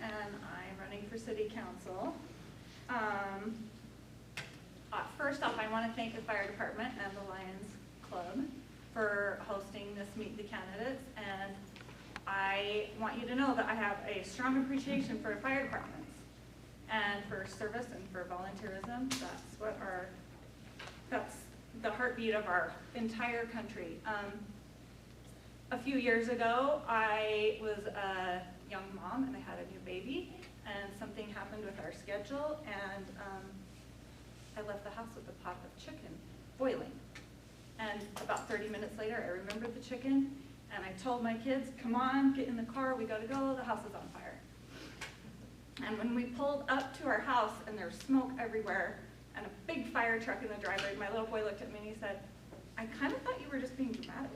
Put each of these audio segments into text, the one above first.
and I'm running for city council. First off, I want to thank the fire department and the Lions Club for hosting this Meet the Candidates, and I want you to know that I have a strong appreciation for fire departments and for service and for volunteerism. That's the heartbeat of our entire country. A few years ago, I was a young mom and I had a new baby, and something happened with our schedule, and I left the house with a pot of chicken boiling. And about 30 minutes later, I remembered the chicken, and I told my kids, come on, get in the car, we gotta go, the house is on fire. And when we pulled up to our house and there's smoke everywhere and a big fire truck in the driveway, my little boy looked at me and he said, I kind of thought you were just being dramatic.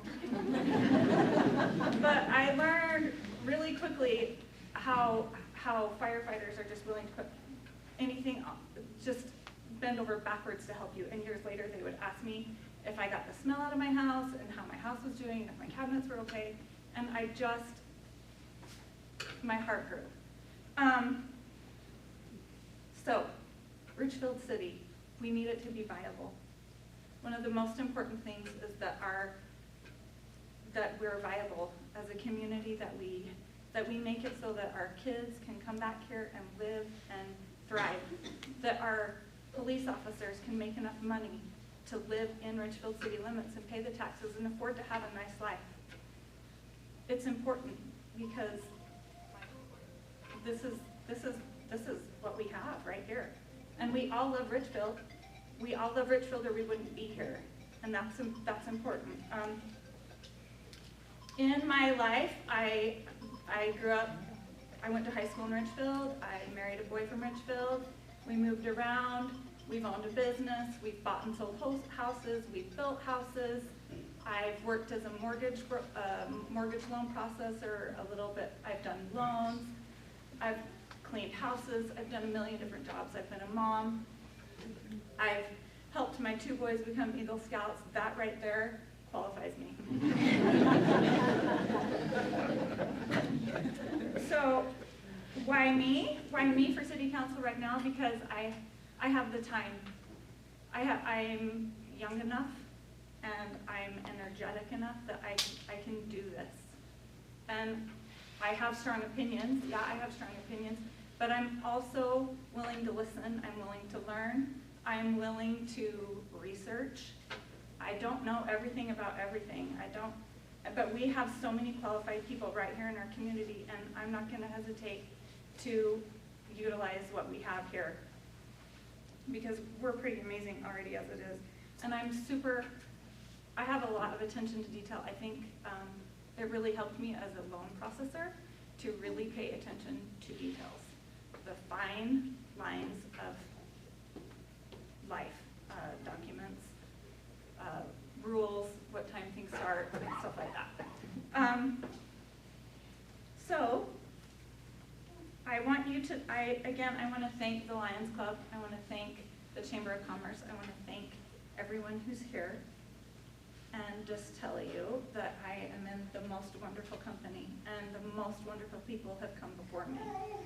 But I learned really quickly how firefighters are just willing to put anything, just bend over backwards to help you. And years later, they would ask me if I got the smell out of my house and how my house was doing, and if my cabinets were okay. And my heart grew. So, Richfield City, we need it to be viable. One of the most important things is that we're viable as a community, that we make it so that our kids can come back here and live and thrive, that our police officers can make enough money to live in Richfield city limits and pay the taxes and afford to have a nice life. It's important because this is what we have right here. And we all love Richfield. We all love Richfield or we wouldn't be here. And that's important. In my life, I grew up, I went to high school in Richfield. I married a boy from Richfield. We moved around. We've owned a business. We've bought and sold houses. We've built houses. I've worked as a mortgage loan processor a little bit. I've done loans. I've cleaned houses. I've done a million different jobs. I've been a mom. I've helped my 2 boys become Eagle Scouts. That right there qualifies me. So why me? Why me for city council right now? Because I have the time. I'm young enough and I'm energetic enough that I can do this. And I have strong opinions. Yeah, I have strong opinions. But I'm also willing to listen. I'm willing to learn. I'm willing to research. I don't know everything about everything. But we have so many qualified people right here in our community, and I'm not going to hesitate to utilize what we have here, because we're pretty amazing already as it is. And I have a lot of attention to detail. I think it really helped me as a loan processor to really pay attention to details, the fine lines of life, documents, rules, what time things start, and stuff like that. So I want to thank the Lions Club. I want to thank the Chamber of Commerce. I want to thank everyone who's here, and just tell you that I am in the most wonderful company, and the most wonderful people have come before me.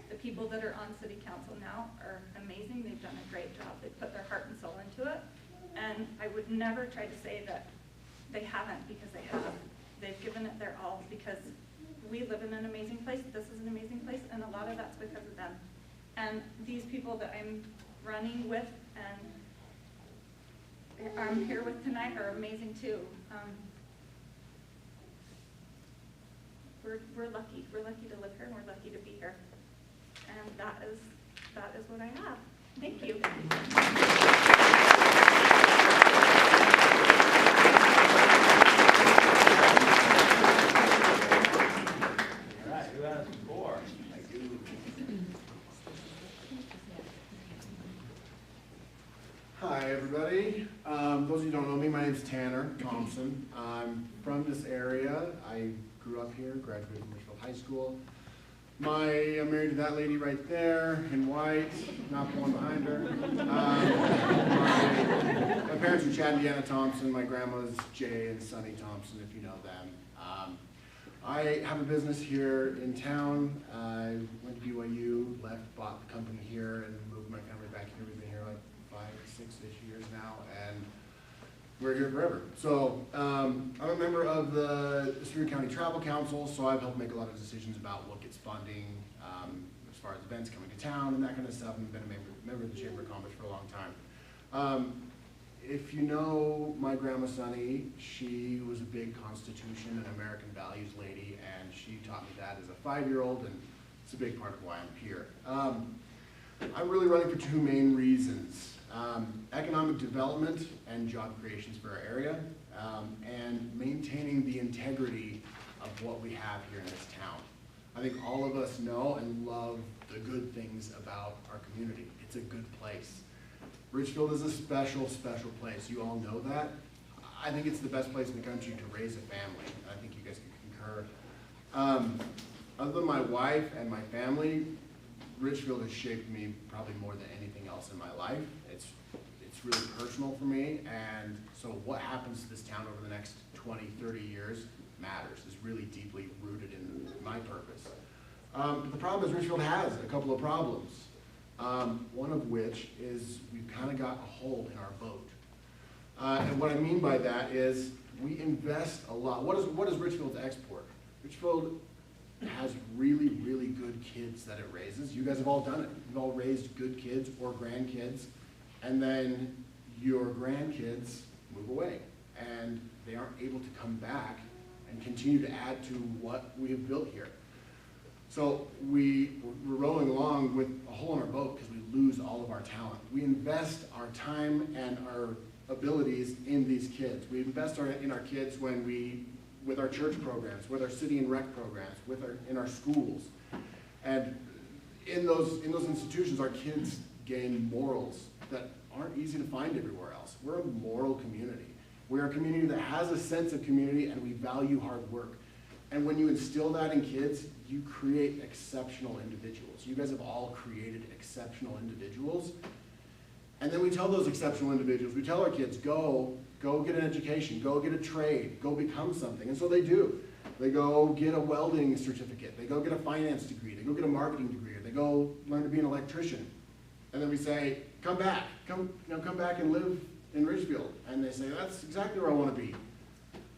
The people that are on city council now are amazing. They've done a great job. They put their heart and soul into it, and I would never try to say that they haven't, because they have. They've given it their all, because we live in an amazing place. This is an amazing place, and a lot of that's because of them. And these people that I'm running with and I'm here with tonight are amazing too. We're lucky. We're lucky to live here, and we're lucky to be here. And that is what I have. Thank you. All right, who has the floor? Hi, everybody. Those of you who don't know me, my name is Tanner Thompson. I'm from this area. I grew up here, graduated from Richfield High School. I'm married to that lady right there in white, not the one behind her. My parents are Chad and Jeanna Thompson. My grandma's Jay and Sonny Thompson, if you know them. I have a business here in town. I went to BYU, left, bought the company here, and moved my family back here. We've been here like 5, 6-ish years now, and we're here forever. So I'm a member of the Superior County Travel Council, so I've helped make a lot of decisions about what gets funding as far as events coming to town and that kind of stuff. I've been a member of the Chamber of Commerce for a long time. If you know my grandma Sunny, she was a big Constitution and American values lady, and she taught me that as a 5-year-old, and it's a big part of why I'm here. I'm really running for 2 main reasons. Economic development and job creations for our area, and maintaining the integrity of what we have here in this town. I think all of us know and love the good things about our community. It's a good place. Richfield is a special, special place. You all know that. I think it's the best place in the country to raise a family. I think you guys can concur. Other than my wife and my family, Richfield has shaped me probably more than anything else in my life. It's really personal for me, and so what happens to this town over the next 20, 30 years matters, is really deeply rooted in my purpose. But the problem is Richfield has a couple of problems. One of which is we've kind of got a hole in our boat. And what I mean by that is we invest a lot. What is Richfield's export? Richfield has really, really good kids that it raises. You guys have all done it. You've all raised good kids or grandkids, and then your grandkids move away, and they aren't able to come back and continue to add to what we have built here. So we're rolling along with a hole in our boat because we lose all of our talent. We invest our time and our abilities in these kids. We invest in our kids with our church programs, with our city and rec programs, in our schools. And in those institutions, our kids gain morals that aren't easy to find everywhere else. We're a moral community. We're a community that has a sense of community, and we value hard work. And when you instill that in kids, you create exceptional individuals. You guys have all created exceptional individuals. And then we tell those exceptional individuals, we tell our kids, go get an education, go get a trade, go become something. And so they do. They go get a welding certificate, they go get a finance degree, they go get a marketing degree, or they go learn to be an electrician. And then we say, come back, come back and live in Richfield. And they say, that's exactly where I want to be.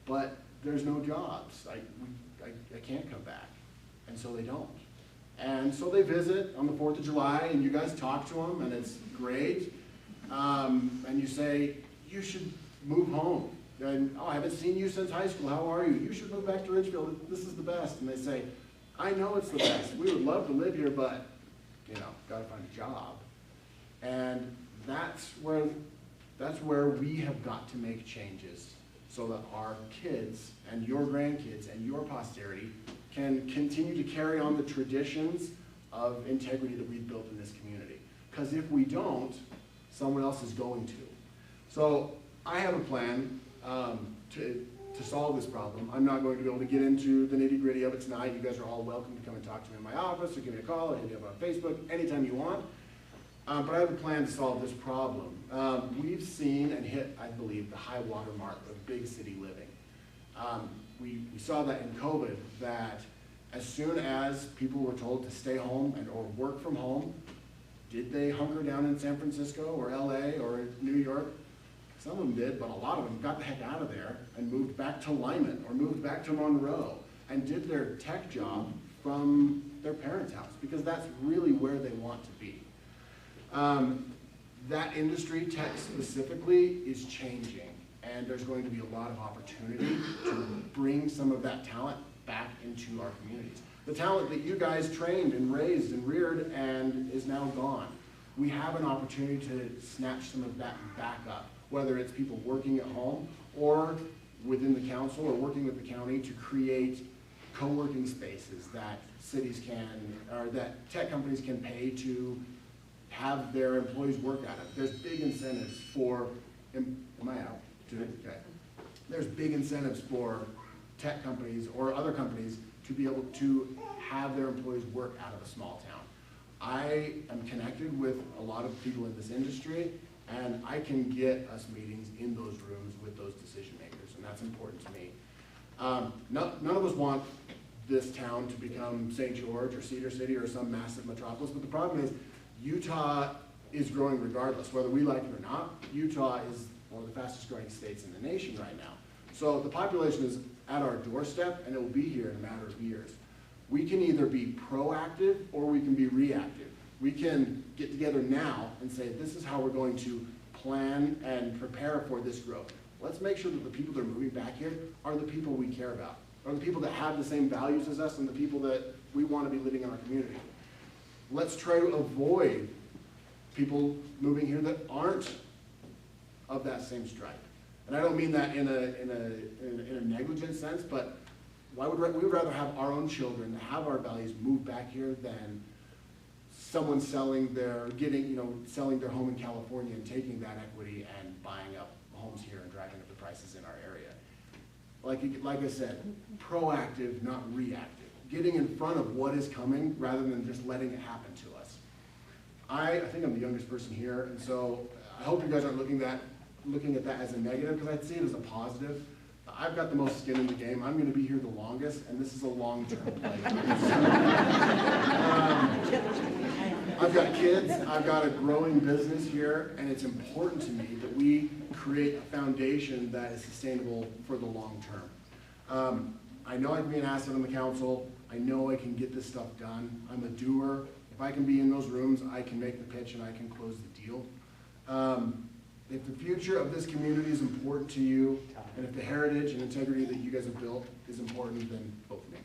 But there's no jobs. I can't come back. And so they don't. And so they visit on the 4th of July, and you guys talk to them, and it's great. And you say, you should move home. And, oh, I haven't seen you since high school. How are you? You should move back to Richfield. This is the best. And they say, I know it's the best. We would love to live here, but, got to find a job. And that's where we have got to make changes so that our kids and your grandkids and your posterity can continue to carry on the traditions of integrity that we've built in this community. Because if we don't, someone else is going to. So I have a plan to solve this problem. I'm not going to be able to get into the nitty-gritty of it tonight. You guys are all welcome to come and talk to me in my office, or give me a call, or hit me up on Facebook anytime you want. But I have a plan to solve this problem. We've seen and hit, I believe, the high water mark of big city living. We saw that in COVID, that as soon as people were told to stay home or work from home, did they hunker down in San Francisco or LA or New York? Some of them did, but a lot of them got the heck out of there and moved back to Lyman or moved back to Monroe and did their tech job from their parents' house, because that's really where they want to be. That industry, tech specifically, is changing, and there's going to be a lot of opportunity to bring some of that talent back into our communities. The talent that you guys trained and raised and reared and is now gone. We have an opportunity to snatch some of that back up, whether it's people working at home or within the council or working with the county to create co-working spaces that cities can, or that tech companies can pay to have their employees work out of. There's big incentives for, am I out? Okay. There's big incentives for tech companies or other companies to be able to have their employees work out of a small town. I am connected with a lot of people in this industry, and I can get us meetings in those rooms with those decision makers, and that's important to me. None of us want this town to become St. George or Cedar City or some massive metropolis, but the problem is Utah is growing regardless, whether we like it or not. Utah is one of the fastest growing states in the nation right now. So the population is at our doorstep, and it will be here in a matter of years. We can either be proactive or we can be reactive. We can get together now and say, this is how we're going to plan and prepare for this growth. Let's make sure that the people that are moving back here are the people we care about, are the people that have the same values as us and the people that we want to be living in our community. Let's try to avoid people moving here that aren't of that same stripe. And I don't mean that in a negligent sense, but we would rather have our own children that have our values move back here than someone selling their home in California and taking that equity and buying up homes here and driving up the prices in our area. Like I said, proactive, not reactive. Getting in front of what is coming rather than just letting it happen to us. I think I'm the youngest person here, and so I hope you guys aren't looking at that as a negative, because I'd see it as a positive. I've got the most skin in the game. I'm going to be here the longest, and this is a long-term play. I've got kids. I've got a growing business here, and it's important to me that we create a foundation that is sustainable for the long term. I know I can be an asset on the council. I know I can get this stuff done. I'm a doer. If I can be in those rooms, I can make the pitch and I can close the deal. If the future of this community is important to you, and if the heritage and integrity that you guys have built is important, then vote for me.